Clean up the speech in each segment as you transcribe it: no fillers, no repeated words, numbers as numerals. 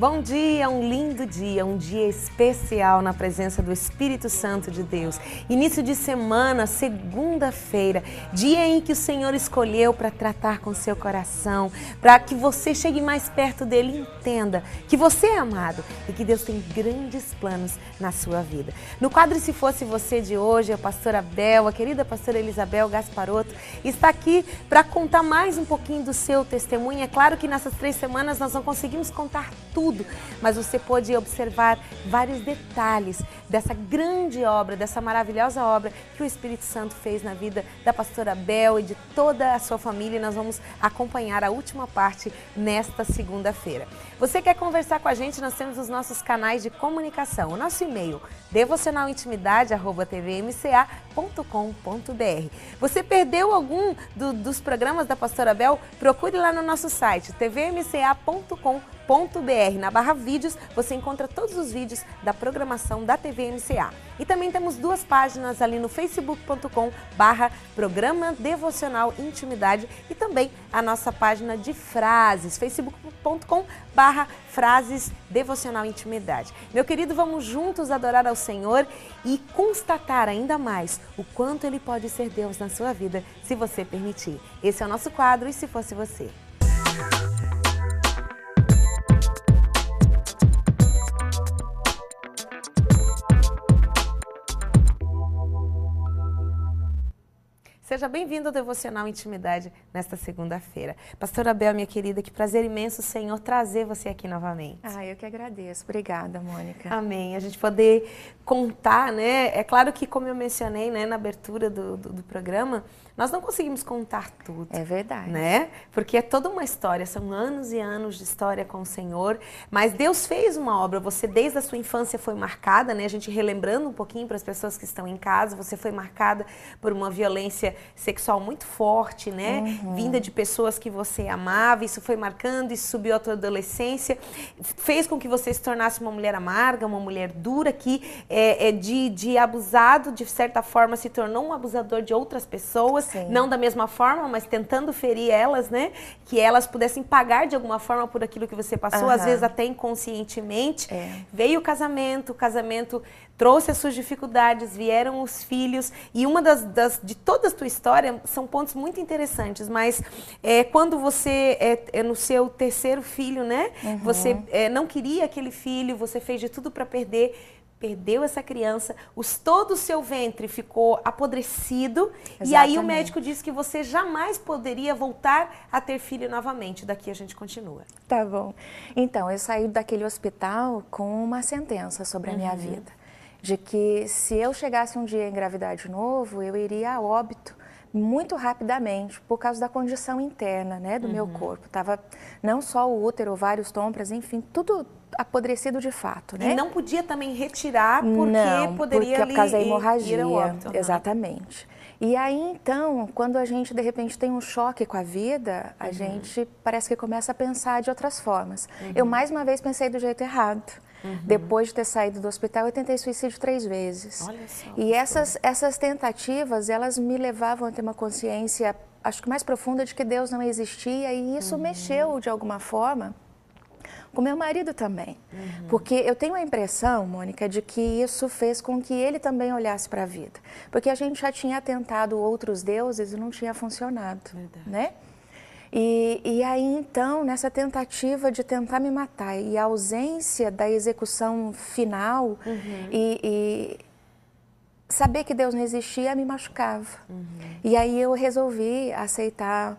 Bom dia, um lindo dia, um dia especial na presença do Espírito Santo de Deus. Início de semana, segunda-feira, dia em que o Senhor escolheu para tratar com seu coração, para que você chegue mais perto dele e entenda que você é amado e que Deus tem grandes planos na sua vida. No quadro Se Fosse Você de hoje, a pastora Bel, a querida pastora Elisabel Gasparotto, está aqui para contar mais um pouquinho do seu testemunho. É claro que nessas 3 semanas nós não conseguimos contar tudo, mas você pode observar vários detalhes dessa grande obra, dessa maravilhosa obra que o Espírito Santo fez na vida da pastora Bel e de toda a sua família. E nós vamos acompanhar a última parte nesta segunda-feira. Você quer conversar com a gente? Nós temos os nossos canais de comunicação. O nosso e-mail, devocionalintimidade@tvmca.com.br. Você perdeu algum dos programas da pastora Bel? Procure lá no nosso site, tvmca.com.br. Na barra vídeos, você encontra todos os vídeos da programação da TV MCA. E também temos 2 páginas ali no facebook.com/programa Devocional Intimidade e também a nossa página de frases, facebook.com/frases Devocional Intimidade. Meu querido, vamos juntos adorar ao Senhor e constatar ainda mais o quanto Ele pode ser Deus na sua vida, se você permitir. Esse é o nosso quadro E Se Fosse Você. Seja bem-vindo ao Devocional Intimidade nesta segunda-feira. Pastora Bel, minha querida, que prazer imenso, Senhor, trazer você aqui novamente. Eu que agradeço. Obrigada, Mônica. Amém. A gente poder contar, né? É claro que, como eu mencionei, né, na abertura do programa, nós não conseguimos contar tudo. É verdade. Né? Porque é toda uma história, são anos e anos de história com o Senhor, mas Deus fez uma obra, você desde a sua infância foi marcada, né? A gente relembrando um pouquinho para as pessoas que estão em casa, você foi marcada por uma violência sexual muito forte, né? Vinda de pessoas que você amava, isso foi marcando, isso subiu à tua adolescência, fez com que você se tornasse uma mulher amarga, uma mulher dura, que de abusado, de certa forma, se tornou um abusador de outras pessoas. Sim. Não da mesma forma, mas tentando ferir elas, né? Que elas pudessem pagar de alguma forma por aquilo que você passou, às vezes até inconscientemente. Veio o casamento trouxe as suas dificuldades, vieram os filhos, e uma de toda a tua história são pontos muito interessantes, mas quando você no seu 3º filho, né? Você não queria aquele filho, você fez de tudo para perdeu essa criança, todo o seu ventre ficou apodrecido. Exatamente. E aí o médico disse que você jamais poderia voltar a ter filho novamente. Daqui a gente continua. Tá bom. Então, eu saí daquele hospital com uma sentença sobre a minha vida, de que se eu chegasse um dia a engravidar de novo, eu iria a óbito muito rapidamente, por causa da condição interna, né, do meu corpo. Tava não só o útero, vários tômpras, enfim, tudo apodrecido de fato, né? E não podia também retirar porque poderia por causa da hemorragia. Ir ao óbito. Exatamente. E aí, então, quando a gente, de repente, tem um choque com a vida, a gente parece que começa a pensar de outras formas. Eu, mais uma vez, pensei do jeito errado. Depois de ter saído do hospital, eu tentei suicídio 3 vezes. Olha só. E essas tentativas, elas me levavam a ter uma consciência, acho que mais profunda, de que Deus não existia, e isso mexeu, de alguma forma, com meu marido também. Porque eu tenho a impressão, Mônica, de que isso fez com que ele também olhasse para a vida. Porque a gente já tinha tentado outros deuses e não tinha funcionado. Verdade. Né? E aí, então, nessa tentativa de tentar me matar e a ausência da execução final e saber que Deus não existia me machucava. E aí eu resolvi aceitar.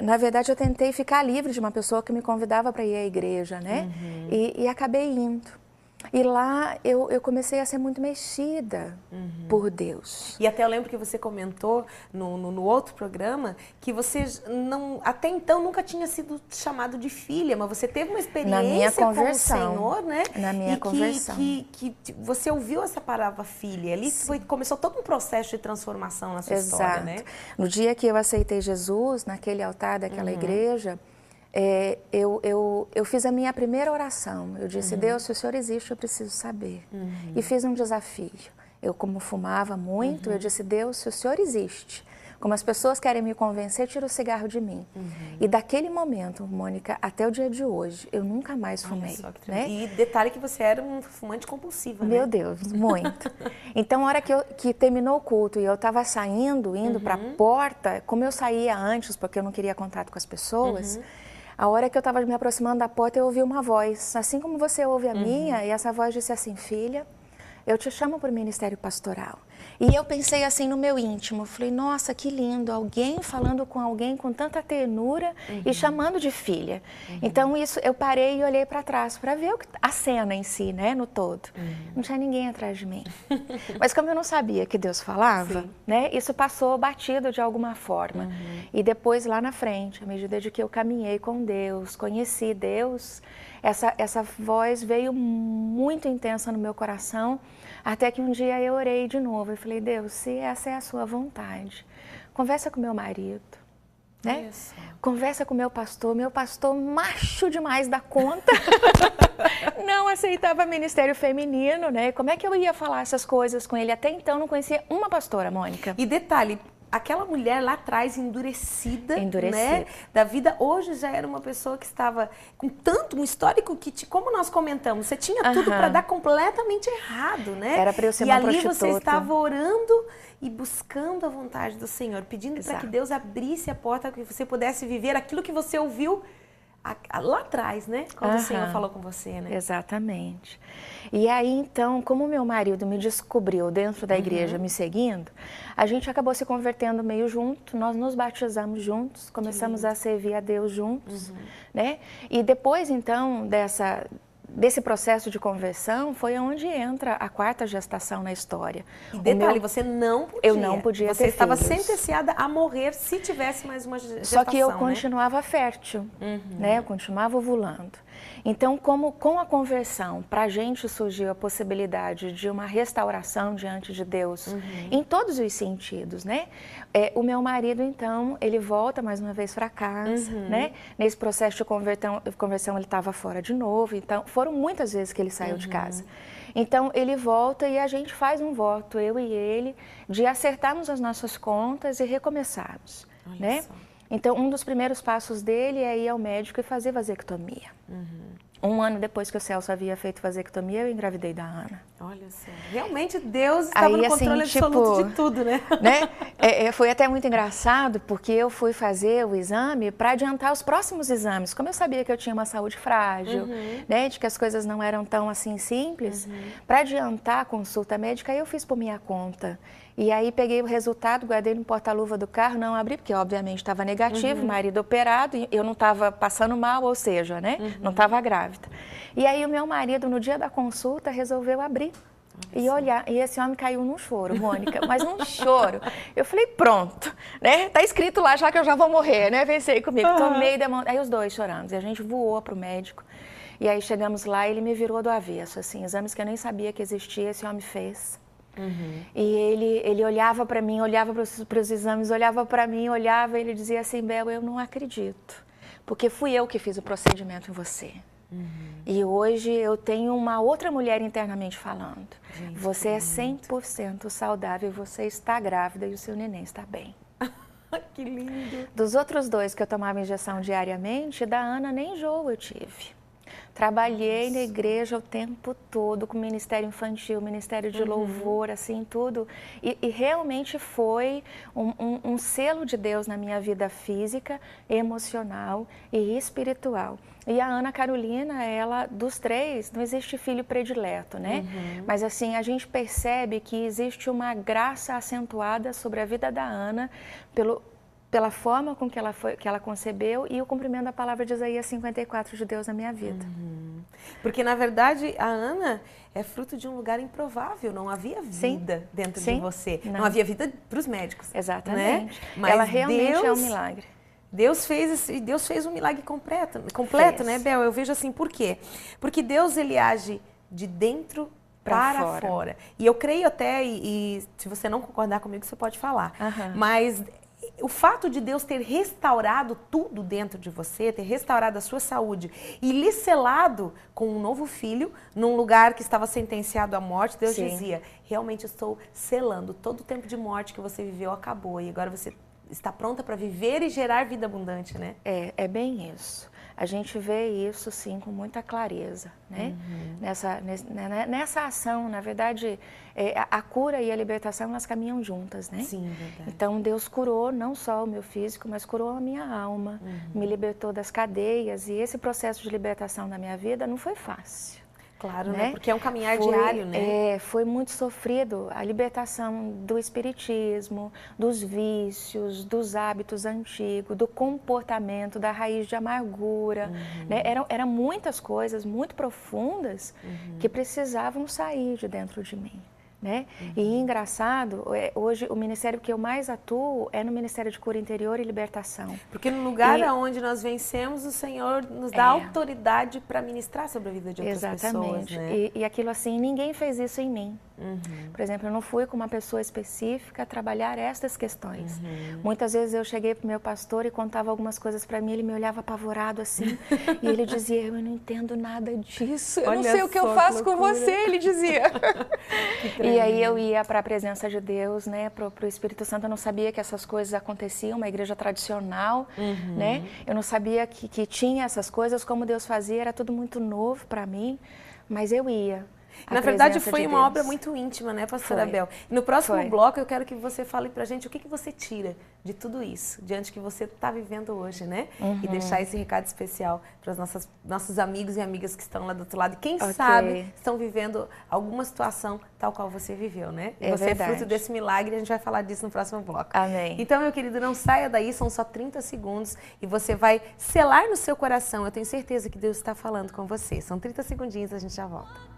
Na verdade, eu tentei ficar livre de uma pessoa que me convidava para ir à igreja, né? E acabei indo. E lá eu comecei a ser muito mexida por Deus. E até eu lembro que você comentou no outro programa que você até então nunca tinha sido chamado de filha, mas você teve uma experiência com o Senhor, né? Na minha conversão. Que você ouviu essa palavra filha. Ali começou todo um processo de transformação na sua história, né? No dia que eu aceitei Jesus, naquele altar daquela igreja, eu fiz a minha primeira oração. Eu disse, Deus, se o Senhor existe, eu preciso saber. E fiz um desafio. Eu, como fumava muito, eu disse, Deus, se o Senhor existe, Como as pessoas querem me convencer, tira o cigarro de mim. E daquele momento, Mônica, até o dia de hoje, eu nunca mais fumei. Né? E detalhe que você era um fumante compulsiva, né? Meu Deus, muito. Então, a hora que terminou o culto e eu estava saindo, indo para a porta, como eu saía antes, porque eu não queria contato com as pessoas, a hora que eu estava me aproximando da porta, eu ouvi uma voz, assim como você ouve a minha, e essa voz disse assim: filha, eu te chamo para o ministério pastoral. E eu pensei assim no meu íntimo, falei, nossa, que lindo, alguém falando com alguém com tanta ternura e chamando de filha. Então isso, eu parei e olhei para trás para ver a cena em si, né, no todo. Não tinha ninguém atrás de mim. Mas como eu não sabia que Deus falava, né, isso passou batido de alguma forma. E depois lá na frente, à medida de que eu caminhei com Deus, conheci Deus, essa voz veio muito intensa no meu coração, até que um dia eu orei de novo e falei, Deus, se essa é a sua vontade, conversa com meu marido, né? Conversa com meu pastor macho demais da conta, não aceitava ministério feminino, né? Como é que eu ia falar essas coisas com ele? Até então não conhecia uma pastora, Mônica. E detalhe, aquela mulher lá atrás, endurecida. Né, da vida, hoje já era uma pessoa que estava com tanto um histórico que, como nós comentamos, você tinha tudo para dar completamente errado, né? Era para eu ser uma prostituta. E ali você estava orando e buscando a vontade do Senhor, pedindo para que Deus abrisse a porta, que você pudesse viver aquilo que você ouviu lá atrás, né? Quando o Senhor falou com você, né? Exatamente. E aí, então, como meu marido me descobriu dentro da igreja, me seguindo, a gente acabou se convertendo meio junto, nós nos batizamos juntos, começamos a servir a Deus juntos, né? E depois, então, desse processo de conversão, foi onde entra a quarta gestação na história. E detalhe, você não podia. Eu não podia Você ter estava filhos. sentenciada a morrer se tivesse mais uma gestação, Só que eu né? continuava fértil, né? Eu continuava ovulando. Então, como com a conversão, para a gente surgiu a possibilidade de uma restauração diante de Deus, em todos os sentidos, né? O meu marido, então, ele volta mais uma vez para casa, né? Nesse processo de conversão, ele estava fora de novo, então foram muitas vezes que ele saiu de casa. Então, ele volta e a gente faz um voto, eu e ele, de acertarmos as nossas contas e recomeçarmos, né? Então, um dos primeiros passos dele é ir ao médico e fazer vasectomia. Um ano depois que o Celso havia feito vasectomia, eu engravidei da Ana. Olha só, realmente Deus estava no controle absoluto de tudo, né? Foi até muito engraçado, porque eu fui fazer o exame para adiantar os próximos exames. Como eu sabia que eu tinha uma saúde frágil, né, de que as coisas não eram tão assim simples, para adiantar a consulta médica, eu fiz por minha conta. E aí peguei o resultado, guardei no porta-luva do carro, não abri, porque obviamente estava negativo, marido operado, eu não estava passando mal, ou seja, né, não estava grávida. E aí o meu marido, no dia da consulta, resolveu abrir e olhar. E esse homem caiu num choro, Mônica, mas num choro. Eu falei, pronto, né, tá escrito lá já que eu já vou morrer, né, pensei comigo, tomei da mão, aí os dois choramos, e a gente voou para o médico. E aí chegamos lá e ele me virou do avesso, assim, exames que eu nem sabia que existia, esse homem fez. E ele olhava para mim, olhava para os exames, olhava para mim, olhava e ele dizia assim, Bel, eu não acredito, porque fui eu que fiz o procedimento em você. E hoje eu tenho uma outra mulher internamente falando. Gente, você é 100% saudável, você está grávida e o seu neném está bem. Que lindo! Dos outros dois que eu tomava injeção diariamente, da Ana nem enjoo eu tive. Trabalhei na igreja o tempo todo, com ministério infantil, ministério de louvor, assim, tudo. E realmente foi um selo de Deus na minha vida física, emocional e espiritual. E a Ana Carolina, ela, dos três, não existe filho predileto, né? Mas assim, a gente percebe que existe uma graça acentuada sobre a vida da Ana pela forma com que ela concebeu e o cumprimento da palavra de Isaías 54 de Deus na minha vida. Porque, na verdade, a Ana é fruto de um lugar improvável, não havia vida dentro de você. Não havia vida para os médicos. Exatamente. Né? Mas ela realmente é um milagre. Deus fez um milagre completo, né, Bel? Eu vejo assim, por quê? Porque Deus, ele age de dentro para fora. E eu creio até, e se você não concordar comigo, você pode falar. Mas o fato de Deus ter restaurado tudo dentro de você, ter restaurado a sua saúde e lhe selado com um novo filho, num lugar que estava sentenciado à morte, Deus dizia, realmente estou selando, todo o tempo de morte que você viveu acabou e agora você está pronta para viver e gerar vida abundante, né? É bem isso. A gente vê isso, sim, com muita clareza, né? Nessa ação, na verdade, a cura e a libertação, elas caminham juntas, né? Sim, verdade. Então, Deus curou não só o meu físico, mas curou a minha alma, me libertou das cadeias, e esse processo de libertação da minha vida não foi fácil. Claro, né? Porque é um caminhar diário, né? Foi muito sofrido a libertação do espiritismo, dos vícios, dos hábitos antigos, do comportamento, da raiz de amargura. Né? Eram muitas coisas muito profundas que precisavam sair de dentro de mim. Né? E engraçado, hoje o ministério que eu mais atuo é no Ministério de Cura Interior e Libertação. Porque no lugar onde nós vencemos, o Senhor nos dá autoridade para ministrar sobre a vida de outras pessoas. Né? E aquilo assim, ninguém fez isso em mim. Por exemplo, eu não fui com uma pessoa específica trabalhar estas questões. Muitas vezes eu cheguei para o meu pastor e contava algumas coisas para mim, ele me olhava apavorado assim, e ele dizia, eu não entendo nada disso, eu não sei o que eu faço com você, ele dizia. E aí eu ia para a presença de Deus, né, para o Espírito Santo, eu não sabia que essas coisas aconteciam, uma igreja tradicional, né, eu não sabia que tinha essas coisas, como Deus fazia, era tudo muito novo para mim, mas eu ia. Na verdade, foi uma obra muito íntima, né, pastora Bel? E no próximo bloco, eu quero que você fale pra gente o que você tira de tudo isso, diante que você está vivendo hoje, né? E deixar esse recado especial para os nossos amigos e amigas que estão lá do outro lado. E quem sabe estão vivendo alguma situação tal qual você viveu, né? E você é fruto desse milagre, a gente vai falar disso no próximo bloco. Amém. Então, meu querido, não saia daí, são só 30 segundos e você vai selar no seu coração. Eu tenho certeza que Deus está falando com você. São 30 segundinhos, a gente já volta.